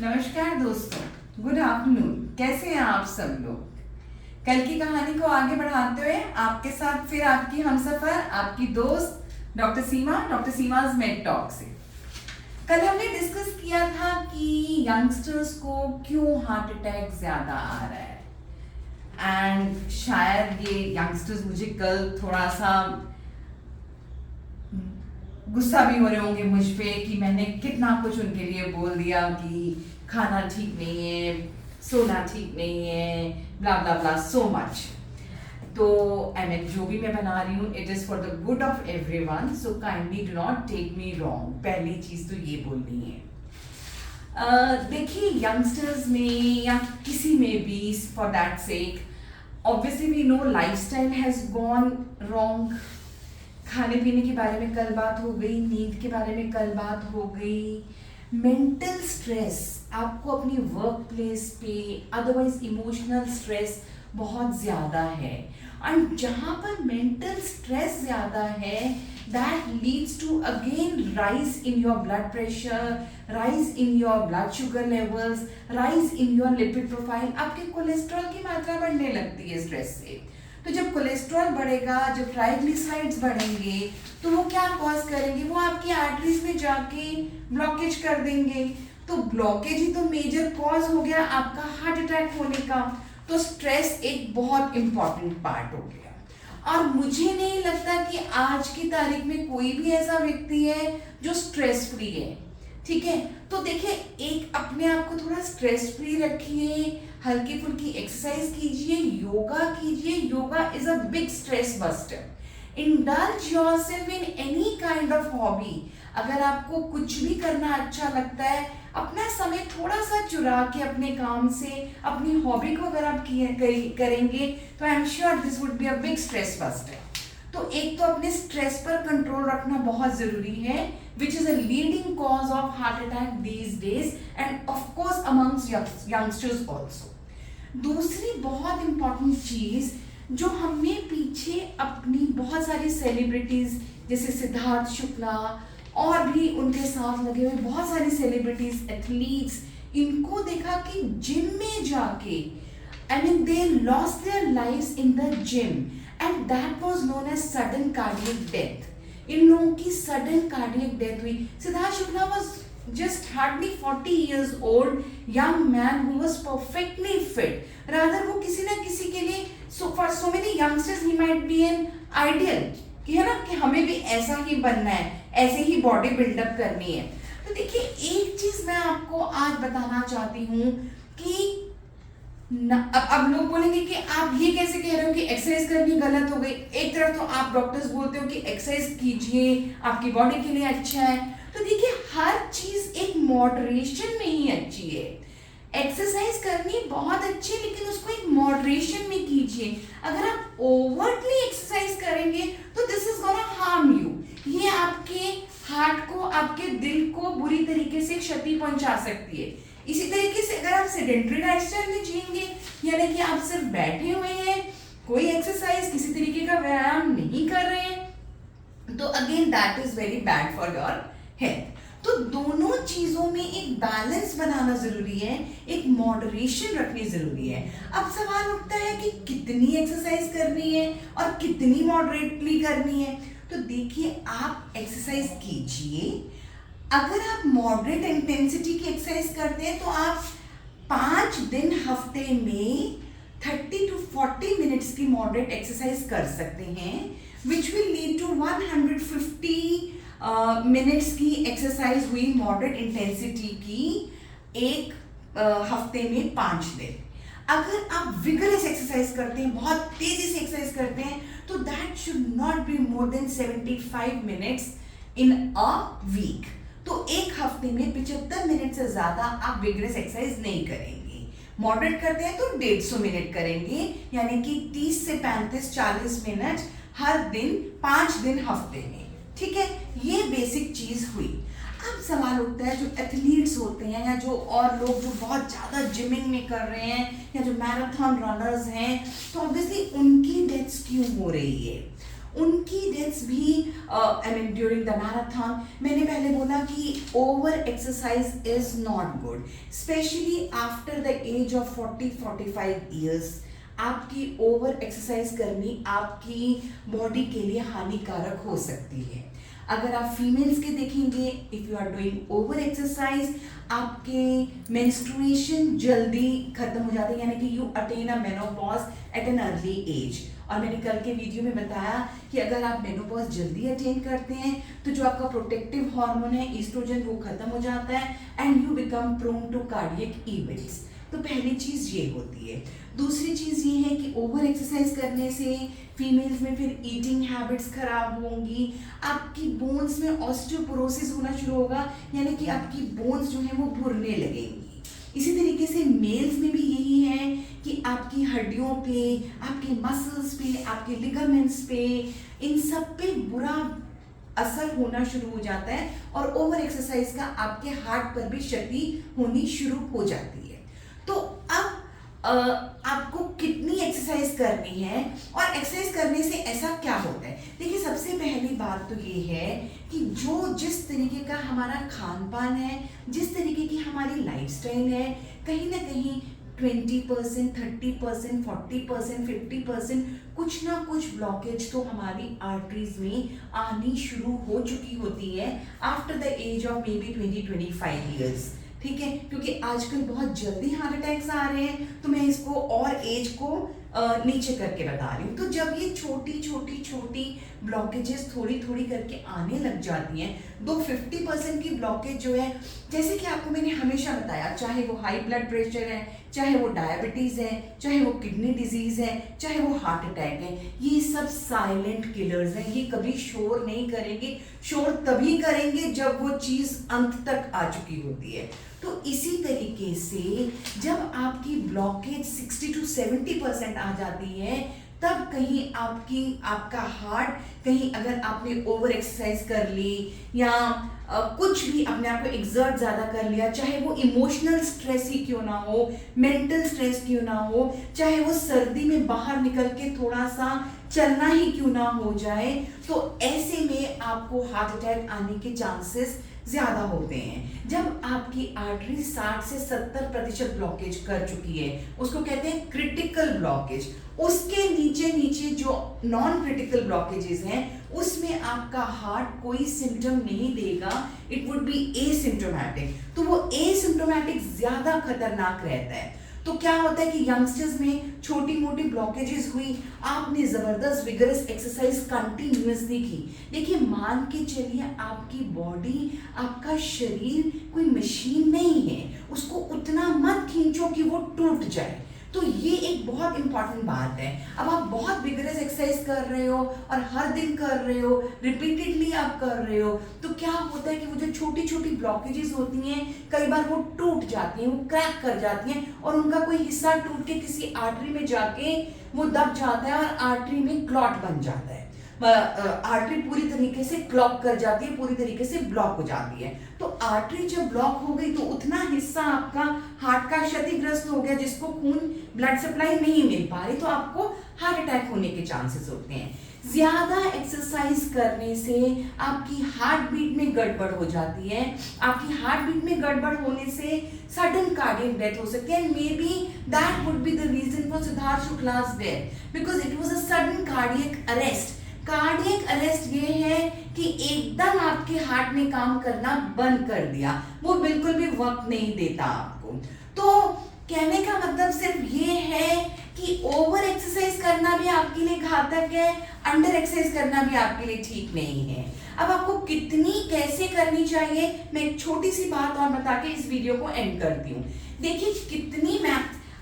नमस्कार दोस्तों, good afternoon. कैसे हैं आप सब लोग। कल की कहानी को आगे बढ़ाते हुए आपके साथ फिर आपकी हमसफर, आपकी दोस्त डॉक्टर सीमा's मेड टॉक से। कल हमने डिस्कस किया था कि यंगस्टर्स को क्यों हार्ट अटैक ज्यादा आ रहा है। एंड शायद ये यंगस्टर्स मुझे कल थोड़ा सा गुस्सा भी हो रहे होंगे मुझ पे कि मैंने कितना कुछ उनके लिए बोल दिया कि खाना ठीक नहीं है, सोना ठीक नहीं है, ब्ला ब्ला ब्ला सो मच। तो आई मीन जो भी मैं बना रही हूँ it is for the good of everyone, so kindly do not take me wrong. पहली चीज़ तो ये बोलनी है। देखिए यंगस्टर्स में या किसी में भी for that sake, obviously we know lifestyle has gone wrong. खाने पीने के बारे में कल बात हो गई, नींद के बारे में कल बात हो गई, मेंटल स्ट्रेस आपको अपनी वर्क प्लेस पे, अदरवाइज इमोशनल स्ट्रेस बहुत ज़्यादा है। एंड जहाँ पर मेंटल स्ट्रेस ज़्यादा है that leads to again rise in your blood pressure, rise in your blood sugar levels, rise in your lipid profile. आपके कोलेस्ट्रॉल की मात्रा बढ़ने लगती है स्ट्रेस से। तो जब कोलेस्ट्रॉल बढ़ेगा, जब ट्राइग्लिसराइड्स बढ़ेंगे, तो वो क्या कॉज करेंगे, वो आपकी आर्टरीज में जाके ब्लॉकेज कर देंगे। तो ब्लॉकेज ही तो मेजर कॉज हो गया आपका हार्ट अटैक होने का। तो स्ट्रेस एक बहुत इंपॉर्टेंट पार्ट हो गया। और मुझे नहीं लगता कि आज की तारीख में कोई भी ऐसा व्यक्ति है जो स्ट्रेस फ्री है। ठीक है, तो देखिए एक अपने आप को थोड़ा स्ट्रेस फ्री रखिए, हल्की फुल्की एक्सरसाइज कीजिए, योगा कीजिए। Yoga is a big stress buster. Indulge yourself in any kind of hobby. अगर आपको कुछ भी करना अच्छा लगता है, अपना समय थोड़ा सा चुरा के अपने काम से अपनी हॉबी को अगर आप करेंगे तो I am sure this would be a big stress buster. तो एक तो अपने स्ट्रेस पर कंट्रोल रखना बहुत जरूरी है, which is a leading cause of heart attack these days and of course amongst youngsters also. दूसरी बहुत इंपॉर्टेंट चीज जो हमने पीछे अपनी बहुत सारी सेलिब्रिटीज जैसे सिद्धार्थ शुक्ला और भी उनके साथ लगे हुए बहुत सारी सेलिब्रिटीज, एथलीट्स, इनको देखा कि जिम में जाके I mean they lost their lives in the gym and that was known as sudden cardiac death. इन लोगों की सडन कार्डियक डेथ हुई। Siddharth Shukla was just hardly 40 years old young man who was perfectly fit. Rather वो किसी ना किसी के लिए for so many youngsters he might be an ideal कि है ना कि हमें भी ऐसा ही बनना है, ऐसे ही बॉडी बिल्डअप करनी है। तो देखिए एक चीज मैं आपको आज बताना चाहती हूँ कि अब लोग बोलेंगे कि आप ये कैसे कह रहे हो कि एक्सरसाइज करनी गलत हो गई। एक तरफ तो आप डॉक्टर्स बोलते हो कि एक्सरसाइज कीजिए, आपकी बॉडी के लिए अच्छा है। तो देखिए हर चीज एक मॉडरेशन में ही अच्छी है। एक्सरसाइज करनी बहुत अच्छी है लेकिन उसको एक मॉडरेशन में कीजिए। अगर आप ओवरली एक्सरसाइज करेंगे तो this is gonna harm you. ये आपके हार्ट को, आपके दिल को बुरी तरीके से क्षति पहुंचा सकती है। इसी तरीके से अगर आप सेडेंटरी लाइफस्टाइल में जिएंगे, यानी कि आप सिर्फ बैठे हुए हैं, कोई एक्सरसाइज किसी तरीके का व्यायाम नहीं कर रहे हैं, तो again that is very bad for your health. तो दोनों चीजों में एक बैलेंस बनाना जरूरी है, एक मॉडरेशन रखनी जरूरी है। अब सवाल उठता है कि कितनी एक्सरसाइज करनी है और कितनी मॉडरेटली करनी है। तो देखिए आप एक्सरसाइज कीजिए। अगर आप मॉडरेट इंटेंसिटी की एक्सरसाइज करते हैं तो आप 5 दिन हफ्ते में 30 to 40 मिनट्स की मॉडरेट एक्सरसाइज कर सकते हैं, which will lead to 150 minutes की एक्सरसाइज हुई मॉडरेट इंटेंसिटी की एक हफ्ते में 5 दिन। अगर आप विगरस एक्सरसाइज करते हैं, बहुत तेजी से एक्सरसाइज करते हैं, तो that should not be more than 75 minutes in a week. तो एक हफ्ते में 75 मिनट से ज्यादा आप विगरस एक्सरसाइज नहीं करेंगे। मॉडरेट करते हैं तो 150 मिनट करेंगे, यानी कि 30 से 35-40 मिनट हर दिन 5 दिन हफ्ते में। ठीक है, ये बेसिक चीज हुई। अब सवाल उठता है जो एथलीट्स होते हैं या जो और लोग जो बहुत ज़्यादा जिमिंग में कर रहे हैं या जो मैराथन रनर्स हैं, तो ऑब्वियसली उनकी डेथ्स क्यों हो रही है। उनकी डेथ्स भी I mean during the marathon. मैंने पहले बोला कि over exercise is not good, specially after the age of 40-45 years. आपकी ओवर एक्सरसाइज करनी आपकी बॉडी के लिए हानिकारक हो सकती है। अगर आप फीमेल्स के देखेंगे, if you are doing over exercise, आपके मेंस्ट्रुएशन जल्दी खत्म हो जाते हैं, यानी कि you attain a menopause at an early age. और मैंने कल के वीडियो में बताया कि अगर आप मेनोपॉज जल्दी अटेन करते हैं तो जो आपका प्रोटेक्टिव हार्मोन है ईस्ट्रोजन वो खत्म हो जाता है and you become prone to cardiac events. तो पहली चीज ये होती है। दूसरी चीज ये है कि ओवर एक्सरसाइज करने से फीमेल्स में फिर ईटिंग हैबिट्स खराब होंगी, आपकी बोन्स में ऑस्टियोपोरोसिस होना शुरू होगा, यानी कि आपकी बोन्स जो है वो भुरने लगेंगी। इसी तरीके से मेल्स में भी यही है कि आपकी हड्डियों पे, आपके मसल्स पे, आपके लिगामेंट्स पे, इन सब पे बुरा असर होना शुरू हो जाता है और ओवर एक्सरसाइज का आपके हार्ट पर भी क्षति होनी शुरू हो जाती है। तो अब आपको कितनी एक्सरसाइज करनी है और एक्सरसाइज करने से ऐसा क्या होता है? देखिए, सबसे पहली बात तो ये है कि जिस तरीके का हमारा खान पान है, जिस तरीके की हमारी लाइफस्टाइल है, कहीं ना कहीं 20%, 30%, 40%, 50% कुछ ना कुछ ब्लॉकेज तो हमारी आर्टरीज में आनी शुरू हो चुकी होती है after the age of maybe 20-25 years. ठीक है, क्योंकि आजकल बहुत जल्दी हार्ट अटैक्स आ रहे हैं, तो मैं इसको और एज को नीचे करके बता रही हूँ। तो जब ये छोटी छोटी छोटी ब्लॉकेजेस थोड़ी थोड़ी करके आने लग जाती हैं, 50% की ब्लॉकेज जो है, जैसे कि आपको मैंने हमेशा बताया, चाहे वो हाई ब्लड प्रेशर है, चाहे वो डायबिटीज है, चाहे वो किडनी डिजीज है, चाहे वो हार्ट अटैक है, ये सब साइलेंट किलर्स हैं। ये कभी शोर नहीं करेंगे, शोर तभी करेंगे जब वो चीज अंत तक आ चुकी होती है। तो इसी तरीके से जब आपकी ब्लॉकेज 60-70% आ जाती है, तब कहीं आपका हार्ट, कहीं अगर आपने ओवर एक्सरसाइज कर ली या कुछ भी अपने आप को एक्सर्ट ज्यादा कर लिया, चाहे वो इमोशनल स्ट्रेस ही क्यों ना हो, मेंटल स्ट्रेस क्यों ना हो, चाहे वो सर्दी में बाहर निकल के थोड़ा सा चलना ही क्यों ना हो जाए, तो ऐसे में आपको हार्ट अटैक आने के चांसेस ज्यादा होते हैं। जब आपकी आर्टरी 60 से 70% ब्लॉकेज कर चुकी है, उसको कहते हैं क्रिटिकल ब्लॉकेज। उसके नीचे नीचे जो नॉन क्रिटिकल ब्लॉकेजेस हैं, उसमें आपका हार्ट कोई सिम्टम नहीं देगा, इट वुड बी एसिम्टोमेटिक। तो वो एसिम्टोमेटिक ज्यादा खतरनाक रहता है। तो क्या होता है कि यंगस्टर्स में छोटी मोटी ब्लॉकेजेस हुई, आपने जबरदस्त विगरस एक्सरसाइज कंटिन्यूअसली की, देखिए मान के चलिए आपकी बॉडी, आपका शरीर कोई मशीन नहीं है, उसको उतना मत खींचो कि वो टूट जाए। तो ये एक बहुत इंपॉर्टेंट बात है। अब आप बहुत विगरस एक्सरसाइज कर रहे हो और हर दिन कर रहे हो, रिपीटेडली आप कर रहे हो, तो क्या होता है कि वो जो छोटी छोटी ब्लॉकेजेस होती हैं, कई बार वो टूट जाती हैं, वो क्रैक कर जाती हैं और उनका कोई हिस्सा टूट के किसी आर्टरी में जाके वो दब जाता है और आर्टरी में क्लॉट बन जाता है। आर्टरी पूरी तरीके से क्लॉक कर जाती है, पूरी तरीके से ब्लॉक हो जाती है। तो आर्टरी जब ब्लॉक हो गई तो उतना हिस्सा आपका हार्ट का क्षतिग्रस्त हो गया, जिसको खून ब्लड सप्लाई नहीं मिल पा रही, तो आपको हार्ट अटैक होने के चांसेस होते हैं। ज्यादा एक्सरसाइज करने से आपकी हार्ट बीट में गड़बड़ हो जाती है। आपकी हार्ट बीट में गड़बड़ होने से सडन कार्डियक डेथ हो सकती है, and may be that would be the reason for Siddharth शुक्ला's death, because it was a sudden cardiac arrest. Cardiac arrest ये है कि एकदम आपके हार्ट ने काम करना बंद कर दिया, वो बिल्कुल भी वक्त नहीं देता आपको। तो कहने का मतलब सिर्फ ये है कि ओवर एक्सरसाइज करना भी आपके लिए घातक है, अंडर एक्सरसाइज करना भी आपके लिए ठीक नहीं है। अब आपको कितनी कैसे करनी चाहिए, मैं एक छोटी सी बात और बता के इस वीडियो को एंड करती हूँ। देखिए, कितनी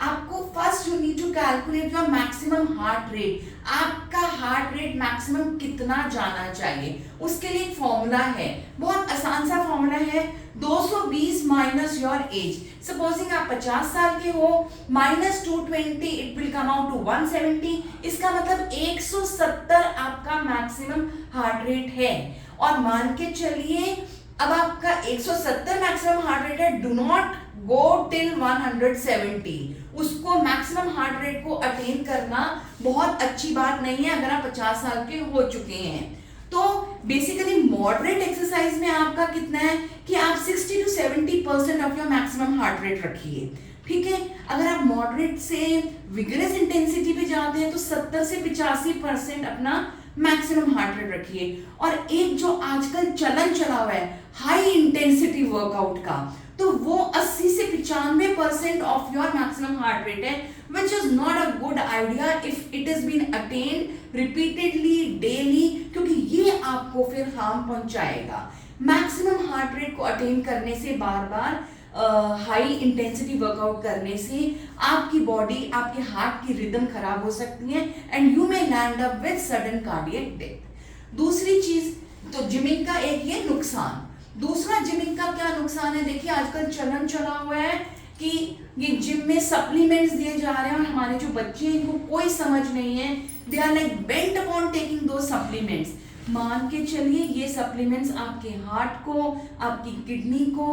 आपको first you need to calculate your maximum heart rate. आपका हार्ट रेट मैक्सिमम कितना जाना चाहिए, उसके लिए एक फॉर्मूला है, बहुत आसान सा फॉर्मूला है, 220 माइनस योर एज। सपोजिंग आप 50 साल के हो, minus 220, it will come out to 170। इसका मतलब 170 आपका मैक्सिमम हार्ट रेट है। और मान के चलिए अब आपका 170 मैक्सिमम हार्ट रेट है, डू नॉट गो टिल 170। उसको मैक्सिमम हार्ट रेट को अटेन करना बहुत अच्छी बात नहीं है अगर आप 50 साल के हो चुके हैं। तो बेसिकली मॉडरेट एक्सरसाइज में आपका कितना है कि आप 60 to 70% of your maximum heart rate रखिए, ठीक है। अगर आप मॉडरेट से विगरस इंटेंसिटी पे जाते हैं तो 70 से 85% अपना मैक्सिमम हार्ट रेट रखिए। और एक जो आजकल चलन चला हुआ है हाई इंटेंसिटी वर्कआउट का, तो वो 80 से 95% of your maximum heart rate है, which is not a good idea if it is been attend repeatedly daily, क्योंकि ये आपको फिर हार्म पहुंचाएगा। मैक्सिमम हार्ट रेट को अटेन करने से, बार बार हाई इंटेंसिटी वर्कआउट करने से आपकी बॉडी, आपके हार्ट की रिदम खराब हो सकती है and you may land up with sudden cardiac death. दूसरी चीज, तो जिमिंग का एक ये नुकसान। दूसरा जिमिंग का क्या नुकसान है, देखिए आजकल चलन चला हुआ है कि ये जिम में सप्लीमेंट्स दिए जा रहे हैं और हमारे जो बच्चे हैं इनको कोई समझ नहीं है, they are like bent upon taking दो सप्लीमेंट्स। मान के चलिए ये सप्लीमेंट्स आपके हार्ट को, आपकी किडनी को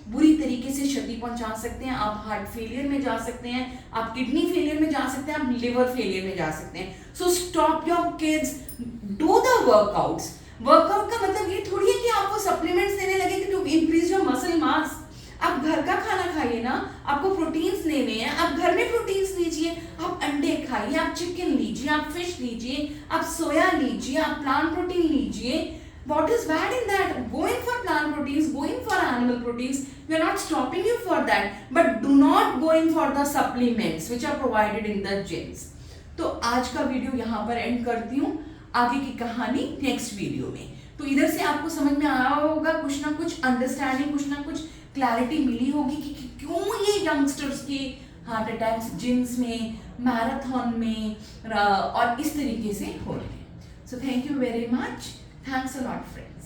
बुरी तरीके से क्षति पहुंचा सकते हैं। आप हार्ट फेलियर में जा सकते हैं, आप किडनी फेलियर में जा सकते हैं, आप लिवर फेलियर में जा सकते हैं। So stop your kids, do the workouts. Workout का मतलब ये थोड़ी है कि आपको सप्लीमेंट्स देने लगे कि to increase your muscle mass. आप घर का खाना खाइए ना, आपको प्रोटीन्स लेने हैं, आप घर में प्रोटीन्स लीजिए, आप अंडे खाइए, आप चिकन लीजिए, आप फिश लीजिए, आप सोया लीजिए, आप प्लांट प्रोटीन लीजिए। What is bad in that? Going for plant proteins, going for animal proteins, we are not stopping you for that, but do not going for the supplements which are provided in the gyms. तो आज का video यहाँ पर and करती हूँ, आगे की कहानी नेक्स्ट वीडियो में। तो इधर से आपको समझ में आया होगा, कुछ ना कुछ अंडरस्टैंडिंग, कुछ ना कुछ क्लैरिटी मिली होगी कि क्यों ये यंगस्टर्स के हार्ट अटैक्स जिम्स में, मैराथन में और इस तरीके से हो रहे हैं। So thank you very much, thanks a lot friends.